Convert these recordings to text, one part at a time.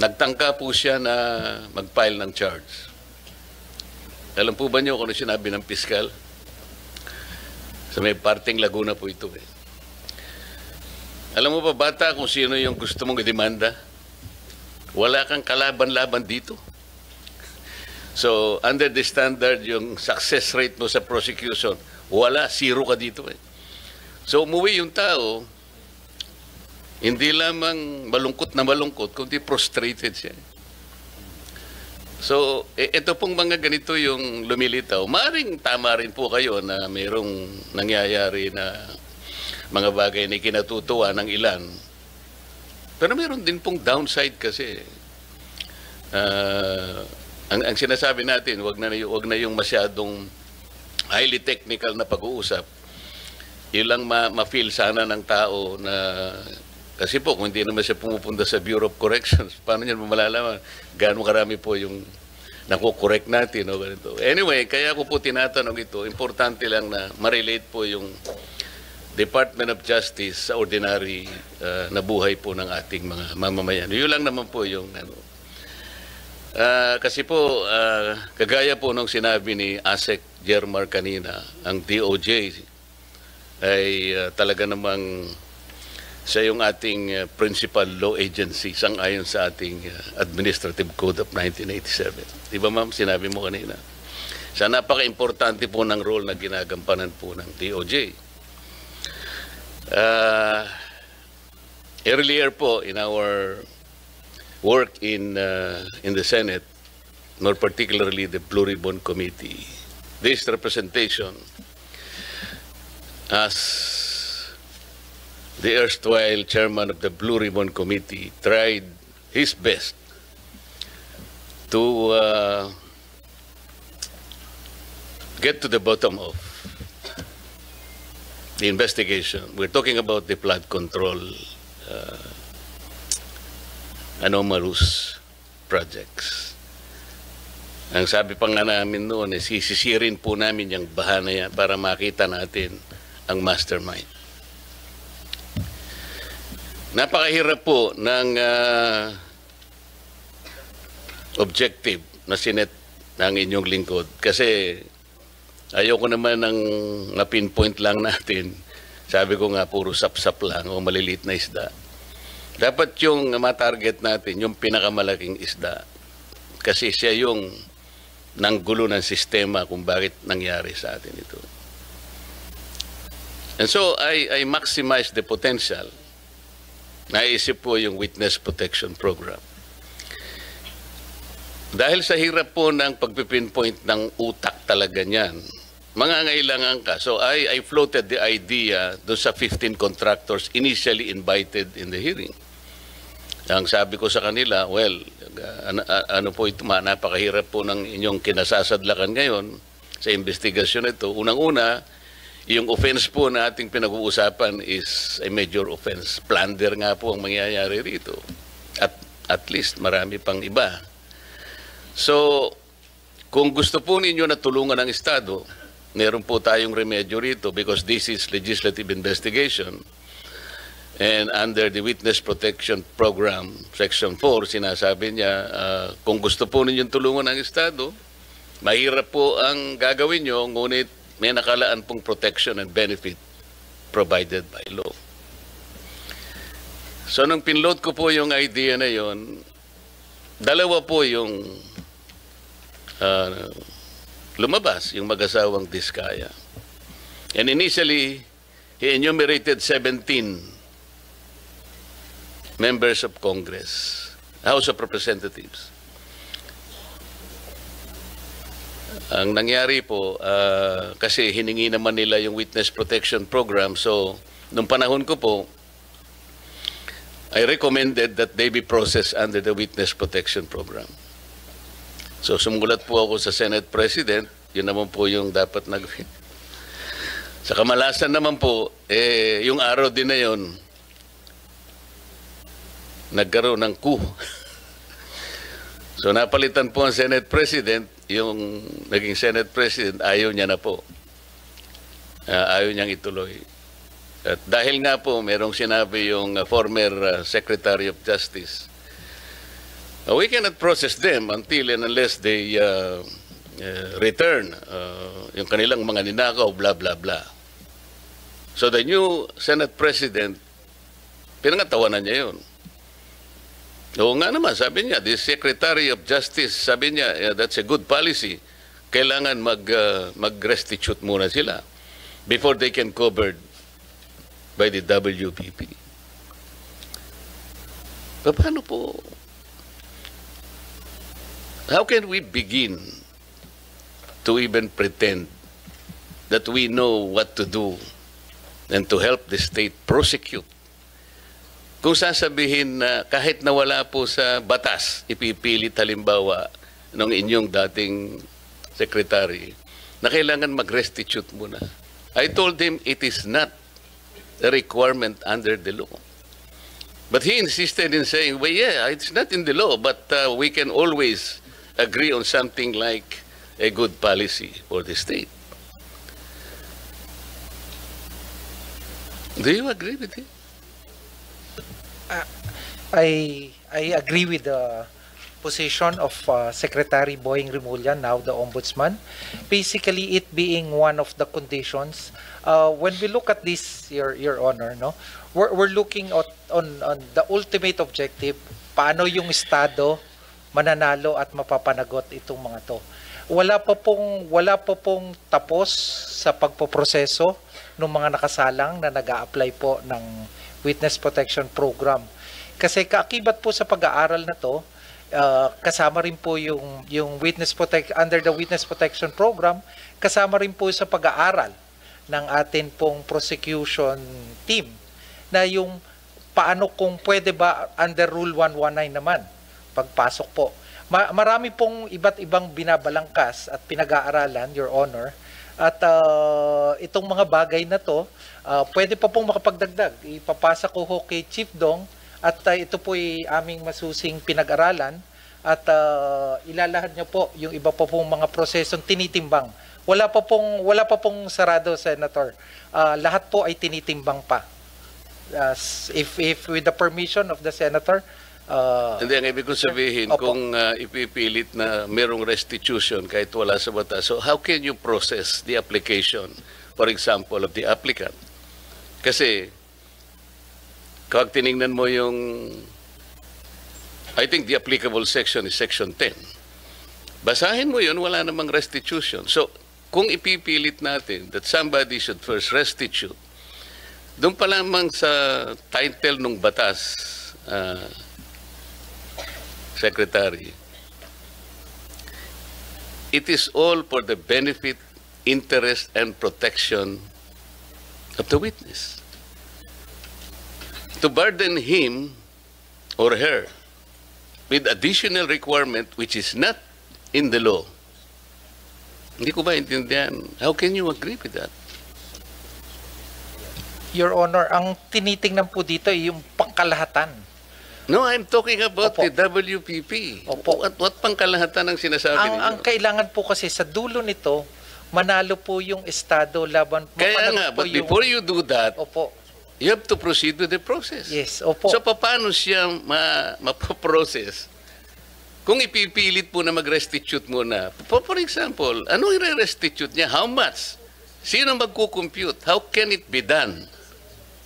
nagtangka po siya na mag-file ng charge. Alam po ba niyo kung ano sinabi ng piskal? Sa may parting Laguna po ito eh. Alam mo ba, bata, kung sino yung gusto mong idemanda? Wala kang kalaban-laban dito. So, under the standard, yung success rate mo sa prosecution, wala, zero ka dito eh. So, umuwi yung tao, hindi lamang malungkot na malungkot, kundi prostrated siya. So, ito pong mga ganito yung lumilitaw. Maaring tama rin po kayo na mayroong nangyayari na mga bagay na kinatutuwa ng ilan. Pero mayroon din pong downside kasi. Ang sinasabi natin, wag na yung masyadong highly technical na pag-uusap. Ilang ma-feel sana ng tao na kasi po, kung hindi naman siya pumupunta sa Bureau of Corrections, paano niya malalaman gaano karami po yung nakukorek natin o ganito. Anyway, kaya ko po tinatanong ito, importante lang na ma-relate po yung Department of Justice sa ordinary na buhay po ng ating mga mamamayan. Yun lang naman po yung ano. Kasi po, kagaya po nung sinabi ni ASEC Jermar kanina, ang DOJ ay talaga namang siya yung ating principal law agency sang-ayon sa ating Administrative Code of 1987. Di ba ma'am, sinabi mo kanina? Siya napaka-importante po ng role na ginagampanan po ng DOJ. Earlier po in our work in the Senate, more particularly the Blue Ribbon Committee, this representation as the erstwhile chairman of the Blue Ribbon Committee tried his best to get to the bottom of the investigation. We're talking about the flood control anomalous projects. Ang sabi pa nga namin noon, sisisirin po namin yung baha na yan para makita natin ang mastermind. Napakahirap po ng objective na sinet ng inyong lingkod kasi ayoko naman ng pinpoint lang natin. Sabi ko nga puro sapsap lang o maliliit na isda. Dapat yung matarget natin yung pinakamalaking isda kasi siya yung nanggulo ng sistema kung bakit nangyari sa atin ito. And so I maximize the potential. Naisip po yung Witness Protection Program. Dahil sa hirap po ng pagpipinpoint ng utak talaga niyan, mangangailangan ka. So I floated the idea doon sa 15 contractors initially invited in the hearing. Ang sabi ko sa kanila, well, ano po ito, napakahirap po ng inyong kinasasadlakan ngayon sa investigasyon ito. Unang-una, yung offense po na ating pinag-uusapan is a major offense. Plunder nga po ang mangyayari rito. At least marami pang iba. So, kung gusto po ninyo na tulungan ng Estado, meron po tayong remedyo rito because this is legislative investigation. And under the Witness Protection Program, Section 4, sinasabi niya, kung gusto po ninyong tulungan ng Estado, mahirap po ang gagawin nyo, ngunit may nakalaan pong protection and benefit provided by law. So, nung pinload ko po yung idea na yon, dalawa po yung lumabas, yung mag-asawang Diskaya. And initially, he enumerated 17 members of Congress, House of Representatives. Ang nangyari po, kasi hiningi naman nila yung Witness Protection Program, so nung panahon ko po, I recommended that they be processed under the Witness Protection Program. So sumulat po ako sa Senate President, yun naman po yung dapat nagawin. Sa kamalasan naman po, yung araw din na yun, nagkaroon ng coup. So napalitan po ang Senate President, yung naging Senate President, ayaw niya na po. Ayaw niyang ituloy. At dahil nga po, merong sinabi yung former Secretary of Justice We cannot process them until and unless they return yung kanilang mga ninakaw, blah, blah, blah. So the new Senate President, pinangatawanan niya yun. Oo nga naman, sabi niya, the Secretary of Justice, sabi niya, that's a good policy. Kailangan mag-restitute muna sila before they can covered by the WPP. Paano po? How can we begin to even pretend that we know what to do and to help the state prosecute? Kung sasabihin na kahit nawala po sa batas, ipipilit halimbawa ng inyong dating secretary na kailangan mag-restitute muna. I told him it is not a requirement under the law. But he insisted in saying, well, yeah, it's not in the law, but we can always agree on something like a good policy for the state. Do you agree with him? I agree with the position of Secretary Boying Rimulya, now the Ombudsman. Basically, it being one of the conditions. When we look at this, Your Honor, no, we're looking at on the ultimate objective. Paano yung Estado mananalo at mapapanagot itong mga to? Wala pa pong tapos sa pagpoproseso ng mga nakasalang na nag-a-apply po ng Witness Protection Program. Kasi kaakibat po sa pag-aaral na to, kasama rin po yung under the Witness Protection Program, kasama rin po sa pag-aaral ng atin pong prosecution team na yung paano kung pwede ba under Rule 119 naman pagpasok po. Marami pong iba't ibang binabalangkas at pinag-aaralan, Your Honor, at itong mga bagay na to, pwede pa pong makapagdagdag. Ipapasa ko ho kay Chief Dong at ito po ay aming masusing pinag-aralan at ilalahad niyo po yung iba pa pong mga prosesong tinitimbang. Wala pa pong sarado, Senator. Lahat po ay tinitimbang pa. If with the permission of the Senator, hindi, ang ibig kong sabihin, kung ipipilit na merong restitution kahit wala sa batas, so how can you process the application, for example, of the applicant? Kasi, kapag tinignan mo yung, I think the applicable section is section 10. Basahin mo yun, wala namang restitution. So, kung ipipilit natin that somebody should first restitute, doon pa lamang sa title ng batas, Secretary, it is all for the benefit, interest, and protection of the witness. To burden him or her with additional requirement which is not in the law. Hindi ko ba intindihan? How can you agree with that? Your Honor, ang tinitingnan po dito ay yung pangkalahatan. No, I'm talking about Opo. the WPP. Opo. What pangkalahatan ang sinasabi ninyo? Ang kailangan po kasi sa dulo nito, manalo po yung Estado laban. Kaya nga, but before you do that, Opo. you have to proceed with the process. Yes, opo. So, paano siya mapaprocess? Kung ipipilit po na mag-restitute muna, for example, anong i-restitute niya? How much? Sino magkukompute? How can it be done?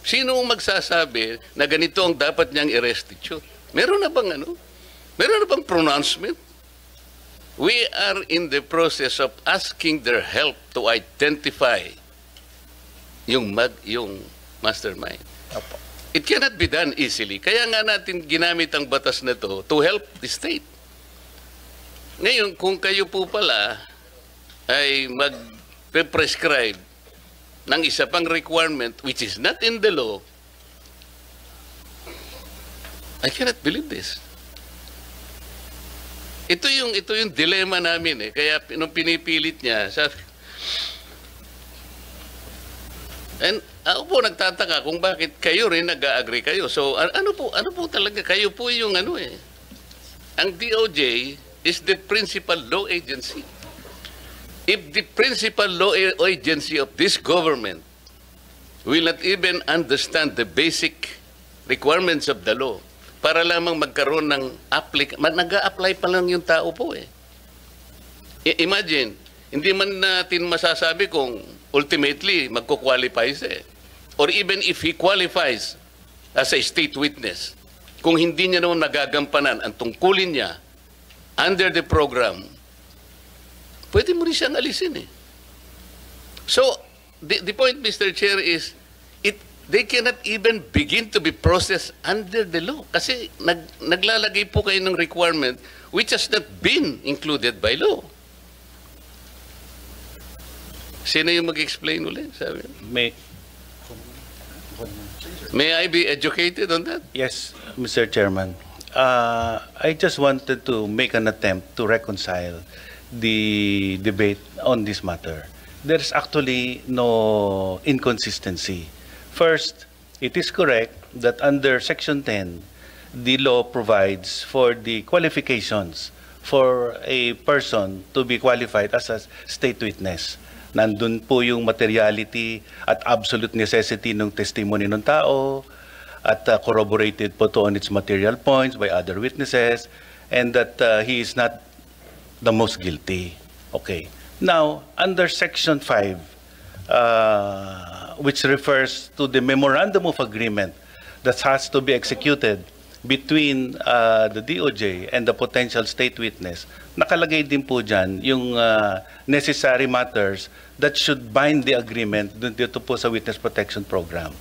Sino ang magsasabi na ganito ang dapat niyang i-restitute? Meron na bang Meron na bang pronouncement? We are in the process of asking their help to identify yung mastermind. Opo. It cannot be done easily. Kaya nga natin ginamit ang batas na to help the state. Ngayon, kung kayo po pala ay mag-prescribe ng isa pang requirement which is not in the law, I cannot believe this. Ito yung dilemma namin eh. Kaya nung pinipilit niya, sabi, and ako po nagtataka kung bakit kayo rin nag-agree kayo. So ano po talaga, kayo po yung ang DOJ is the principal law agency. If the principal law agency of this government will not even understand the basic requirements of the law, para lamang magkaroon ng nag-a-apply pa lang yung tao po eh. Imagine, hindi man natin masasabi kung ultimately magko-qualify siya eh. Or even if he qualifies as a state witness, kung hindi niya naman magagampanan ang tungkulin niya under the program, pwede mo rin siyang alisin eh. So, the point, Mr. Chair, is they cannot even begin to be processed under the law. Kasi naglalagay po kayo ng requirement which has not been included by law. Sino yung mag-explain ulit? Sabi? May I be educated on that? Yes, Mr. Chairman. I just wanted to make an attempt to reconcile the debate on this matter. There's actually no inconsistency. First, it is correct that under Section 10, the law provides for the qualifications for a person to be qualified as a state witness. Nandun po yung materiality at absolute necessity ng testimony ng tao at corroborated po to on its material points by other witnesses, and that he is not the most guilty. Okay. Now, under Section 5, which refers to the memorandum of agreement that has to be executed between the DOJ and the potential state witness, nakalagay din po dyan yung necessary matters that should bind the agreement dito po sa Witness Protection Program.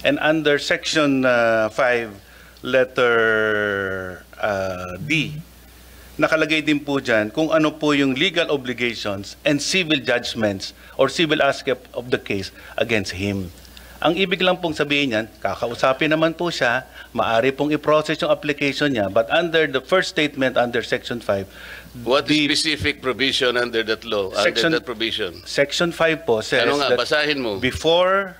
And under Section 5, letter D, nakalagay din po dyan kung ano po yung legal obligations and civil judgments or civil aspect of the case against him. Ang ibig lang pong sabihin niyan, kakausapin naman po siya, maari pong i-process yung application niya, but under the first statement under Section 5, what specific provision under that law, under that provision? Section 5 po says Ano nga, that basahin mo. before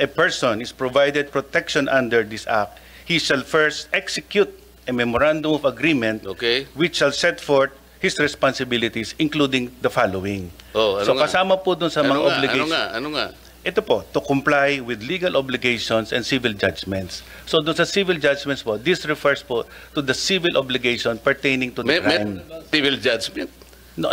a person is provided protection under this act, he shall first execute a memorandum of agreement, Okay. which shall set forth his responsibilities, including the following. Oh, ano So nga? kasama po dun sa mga obligations. Ano nga? Ito po, to comply with legal obligations and civil judgments. So doon sa civil judgments po, this refers po to the civil obligation pertaining to the May crime. civil judgment. No.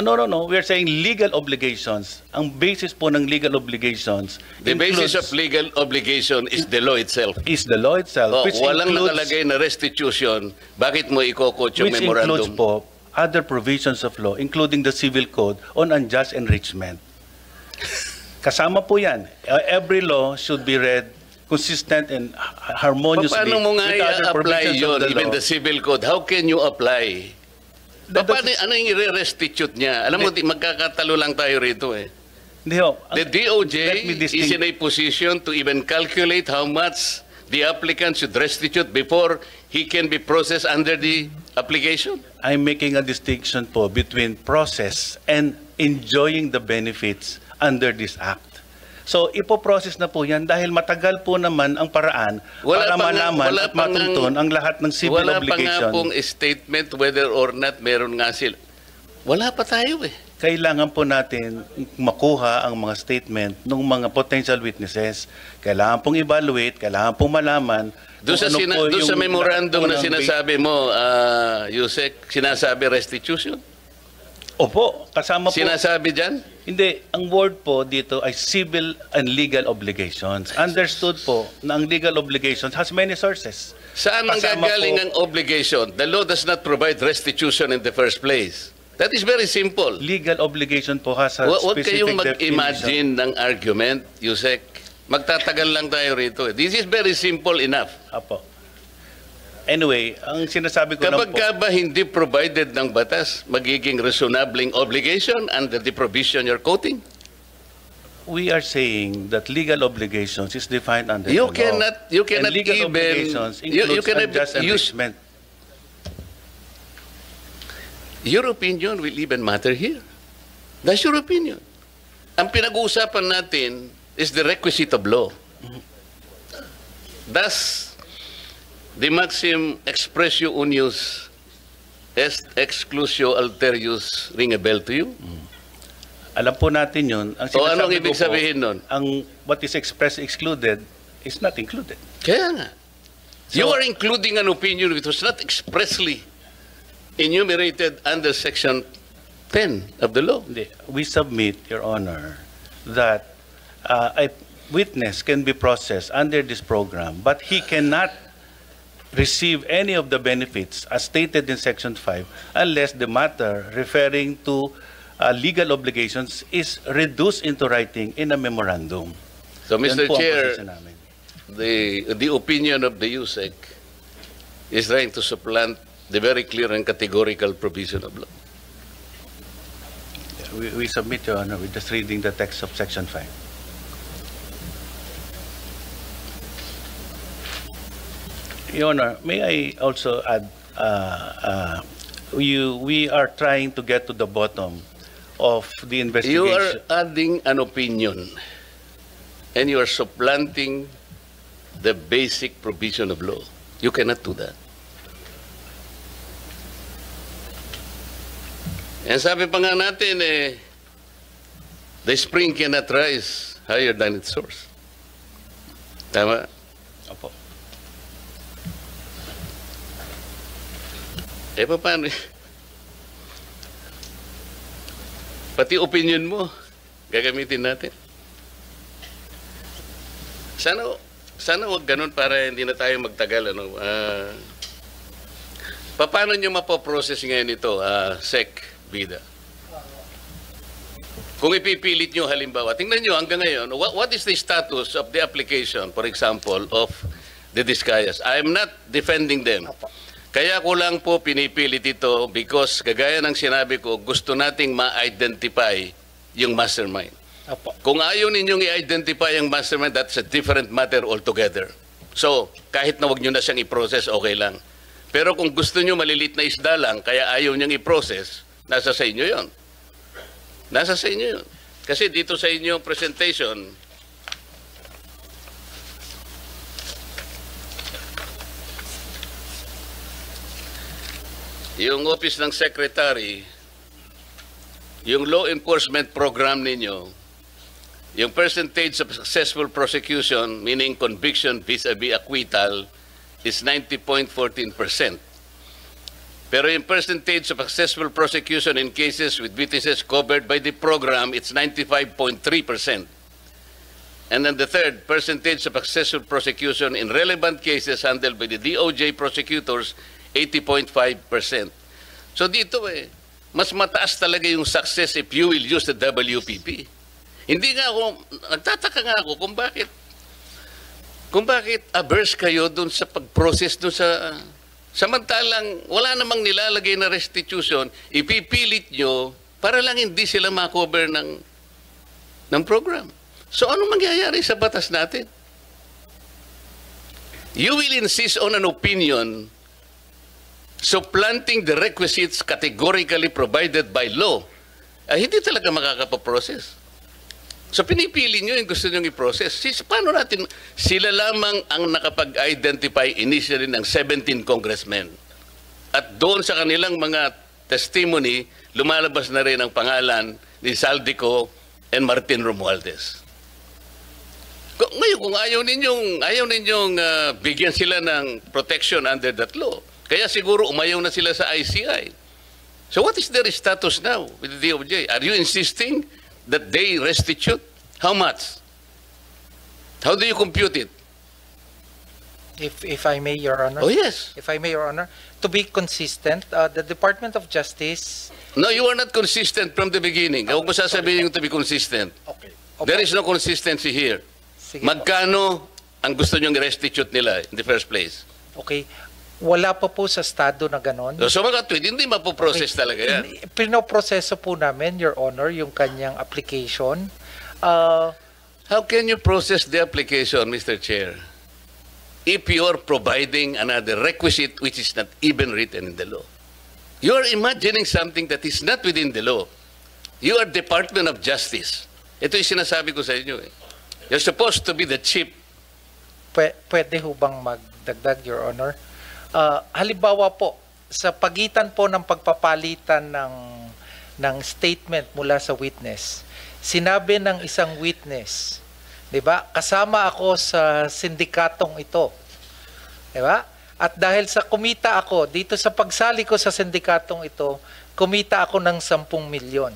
We are saying legal obligations. Ang basis po ng legal obligations The basis of legal obligation is the law itself. is the law itself, Oh, which walang includes, nakalagay na restitution. Bakit mo ikokot yung which includes memorandum? po other provisions of law, including the civil code on unjust enrichment. Kasama po yan. Every law should be read consistent and harmoniously Paano mo nga with other i-apply provisions yun, of the even law. the civil code? How can you apply? Paano, ano yung i-restitute niya? Alam mo, magkakatalo lang tayo rito eh. Hindi ho. The DOJ Let me is in a position to even calculate how much the applicant should restitute before he can be processed under the application. I'm making a distinction po between process and enjoying the benefits under this act. So, ipoprocess na po yan dahil matagal po naman ang paraan para malaman at matuntun ang lahat ng civil wala obligation. Wala pa nga pong statement whether or not meron nga sila. Wala pa tayo eh. Kailangan po natin makuha ang mga statement ng mga potential witnesses. Kailangan pong evaluate, kailangan pong malaman. Doon sa, doon sa memorandum na sinasabi mo, Yusek, sinasabi restitution? Opo, kasama po. Sinasabi dyan? Hindi, ang word po dito ay civil and legal obligations. Understood po na ang legal obligations has many sources. Saan manggagaling ang obligation? The law does not provide restitution in the first place. That is very simple. Legal obligation po has a Huwag specific kayong definition. mag-imagine ng argument, Yusek. Magtatagal lang tayo rito. This is very simple enough. Apo. Anyway, ang sinasabi ko lang Kapag po, ka ba hindi provided ng batas, magiging reasonable obligation under the provision you're quoting? we are saying that legal obligations is defined under You the law. cannot And legal even obligations you includes cannot unjust use enrichment. your opinion will even matter here. That's your opinion. Ang pinag-uusapan natin is the requisite of law. Thus, the maxim expressio unius est exclusio alterius ring a bell to you? Alam po natin yun. Ang O anong sinasabi ibig ko po, sabihin nun? ang what is expressed excluded is not included. Kaya nga. You are including an opinion which was not expressly enumerated under Section 10 of the law. We submit, Your Honor, that a witness can be processed under this program, but he cannot receive any of the benefits as stated in Section 5 unless the matter referring to legal obligations is reduced into writing in a memorandum. So, Yan Mr. po ang Chair, posisyon namin. the opinion of the USEC is trying to supplant the very clear and categorical provision of law. We submit, Your Honor, with just reading the text of Section 5. Your Honor, may I also add, we are trying to get to the bottom of the You investigation. are adding an opinion and you are supplanting the basic provision of law. You cannot do that. And sabi pa nga natin, the spring cannot rise higher than its source. Tama? Opo. Paano? Pati opinion mo, gagamitin natin. Sana wag ganun para hindi na tayo magtagal. Paano nyo mapoprocess ngayon ito, SEC, Bida? Kung ipipilit nyo halimbawa, tingnan nyo hanggang ngayon, what is the status of the application, for example, of the Discayas? I am not defending them. Kaya ko lang po pinipilit ito because kagaya ng sinabi ko, gusto nating ma-identify yung mastermind. Opo. Kung ayaw ninyong i-identify yung mastermind, that's a different matter altogether. So, kahit na wag nyo na siyang i-process, okay lang. Pero kung gusto nyo malilit na isda lang, kaya ayaw niyang i-process, nasa sa inyo yon. Nasa sa inyo yun. Kasi dito sa inyong presentation, yung Office ng Secretary, yung law enforcement program ninyo, yung percentage of successful prosecution, meaning conviction vis-a-vis acquittal, is 90.14%. Pero yung percentage of successful prosecution in cases with witnesses covered by the program, it's 95.3%. And then the third, percentage of successful prosecution in relevant cases handled by the DOJ prosecutors, 80.5%. So dito mas mataas talaga yung success if you will use the WPP. Hindi nga ako, nagtataka nga ako kung bakit averse kayo dun sa pag-process dun sa, samantalang wala namang nilalagay na restitution, ipipilit nyo para lang hindi sila makover ng program. So anong mangyayari sa batas natin? You will insist on an opinion supplanting the requisites categorically provided by law. Hindi talaga makakapaprocess. So pinipili nyo yung gusto nyo i-process. Paano natin, sila lamang ang nakapag-identify initially ng 17 congressmen. At doon sa kanilang mga testimony, lumalabas na rin ang pangalan ni Saldico and Martin Romualdez. Ngayon, kung ayaw ninyong bigyan sila ng protection under that law, kaya siguro umayaw na sila sa ICI. So what is their status now with the DOJ? Are you insisting that they restitute? How much? How do you compute it? If I may, Your Honor. Oh, yes. If I may, Your Honor, to be consistent, the Department of Justice. No, you are not consistent from the beginning. Huwag mo sasabihin yung to be consistent. Okay. There is no consistency here. Sige. Magkano ang gusto nyong restitute nila in the first place? Okay. Wala pa po sa estado na ganon. So mga tweet, hindi mapoprocess talaga yan. Pinoproseso po namin, Your Honor, yung kanyang application. How can you process the application, Mr. Chair, if you are providing another requisite which is not even written in the law? You are imagining something that is not within the law. You are Department of Justice. Ito yung sinasabi ko sa inyo. You're supposed to be the chief. Pwede ho bang magdagdag, Your Honor? Halimbawa po, sa pagitan po ng pagpapalitan ng statement mula sa witness, sinabi ng isang witness, 'di ba? Kasama ako sa sindikatong ito. Diba? At dahil sa kumita ako, dito sa pagsali ko sa sindikatong ito, kumita ako ng 10 milyon.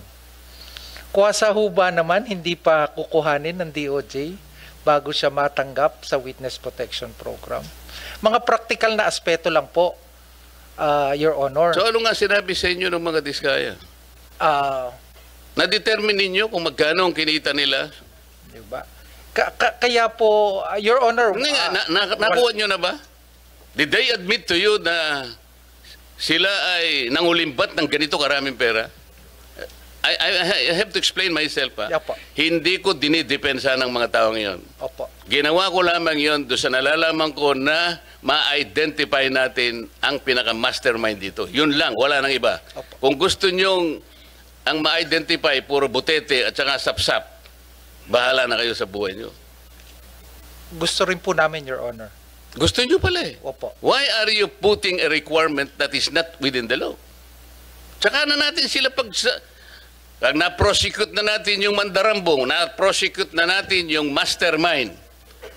Kuwasa ho ba naman, hindi pa kukuhanin ng DOJ bago siya matanggap sa Witness Protection Program? Mga practical na aspeto lang po, Your Honor. So ano nga sinabi sa inyo ng mga diskaya? Na-determine ninyo kung magkano ang kinita nila? Diba? Kaya po, Your Honor... Hindi nga, nakuha nyo na ba? Did they admit to you na sila ay nangulimbat ng ganito karaming pera? I have to explain myself. Yeah, po. Hindi ko dinidepensa ng mga taong yon. Opo. Ginawa ko lamang yon doon sa nalalaman ko na ma-identify natin ang pinaka-mastermind dito. Yun lang, wala nang iba. Opo. Kung gusto nyong ang ma-identify, puro butete at saka sapsap, bahala na kayo sa buhay nyo. Gusto rin po namin, Your Honor. Gusto nyo pala eh. Opo. Why are you putting a requirement that is not within the law? Tsaka na natin sila pag na-prosecute na natin yung mandarambong, na-prosecute na natin yung mastermind.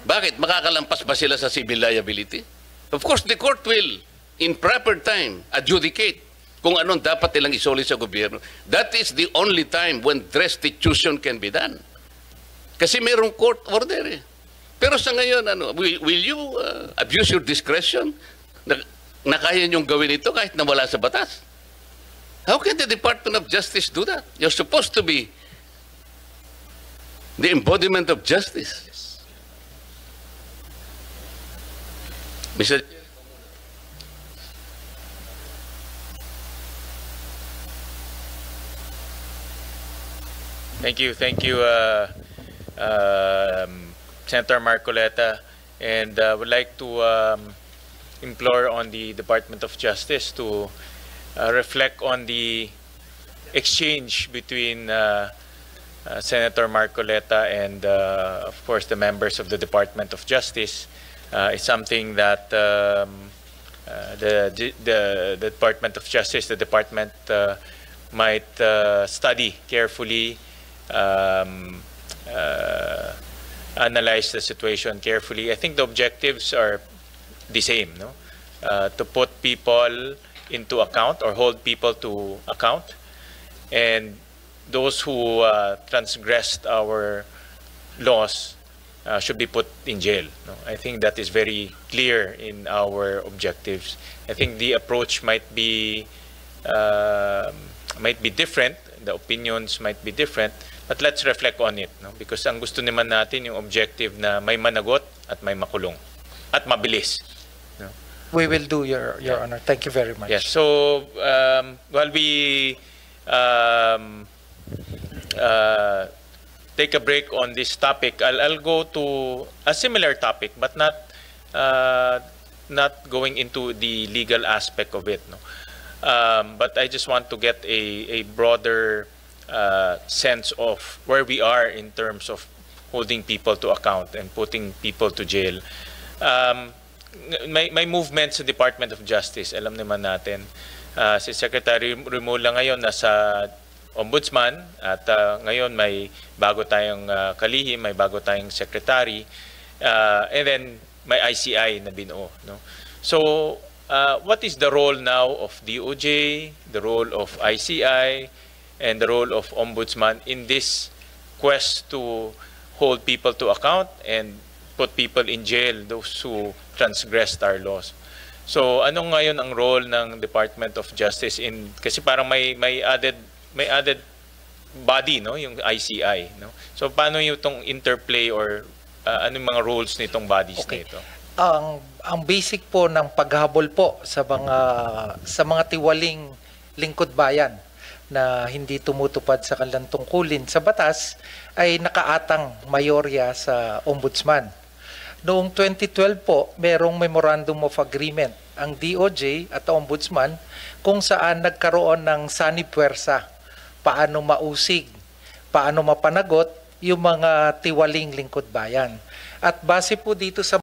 Bakit? Makakalampas ba sila sa civil liability? Of course, the court will, in proper time, adjudicate kung anong dapat nilang isoli sa gobyerno. That is the only time when restitution can be done. Kasi mayroong court order eh. Pero sa ngayon, will you abuse your discretion na kaya niyong gawin ito kahit na wala sa batas? How can the Department of Justice do that? You're supposed to be the embodiment of justice. Mr. Thank you, Senator Marcoleta, and would like to implore on the Department of Justice to reflect on the exchange between Senator Marcoleta and, of course, the members of the Department of Justice. It's something that the Department of Justice, the department might study carefully, analyze the situation carefully. I think the objectives are the same, no? To put people into account or hold people to account, and those who transgressed our laws should be put in jail. No? I think that is very clear in our objectives. I think the approach might be different, the opinions might be different, but let's reflect on it, no? Because ang gusto naman natin yung objective na may managot at may makulong at mabilis. No? We will do, Your Honor. Thank you very much. Yes. So while we take a break on this topic, I'll go to a similar topic, but not going into the legal aspect of it. No? But I just want to get a broader sense of where we are in terms of holding people to account and putting people to jail. May movement sa Department of Justice, alam naman natin. Si Secretary Remulla ngayon nasa Ombudsman at ngayon may bago tayong kalihim, may bago tayong secretary, and then may ICI na binuo. No? So, what is the role now of DOJ, the role of ICI, and the role of Ombudsman in this quest to hold people to account and put people in jail, those who transgressed our laws? So, ano ngayon ang role ng Department of Justice in, kasi parang may added body, no, yung ICI, no? So, paano yung itong interplay or anong mga roles nitong bodies na ito? Ang basic po ng paghabol po sa mga tiwaling lingkod bayan na hindi tumutupad sa kanilang tungkulin sa batas ay nakaatang mayorya sa Ombudsman. Noong 2012 po, merong Memorandum of Agreement ang DOJ at Ombudsman kung saan nagkaroon ng sanipuwersa, paano mausig, paano mapanagot yung mga tiwaling lingkod bayan. At base po dito sa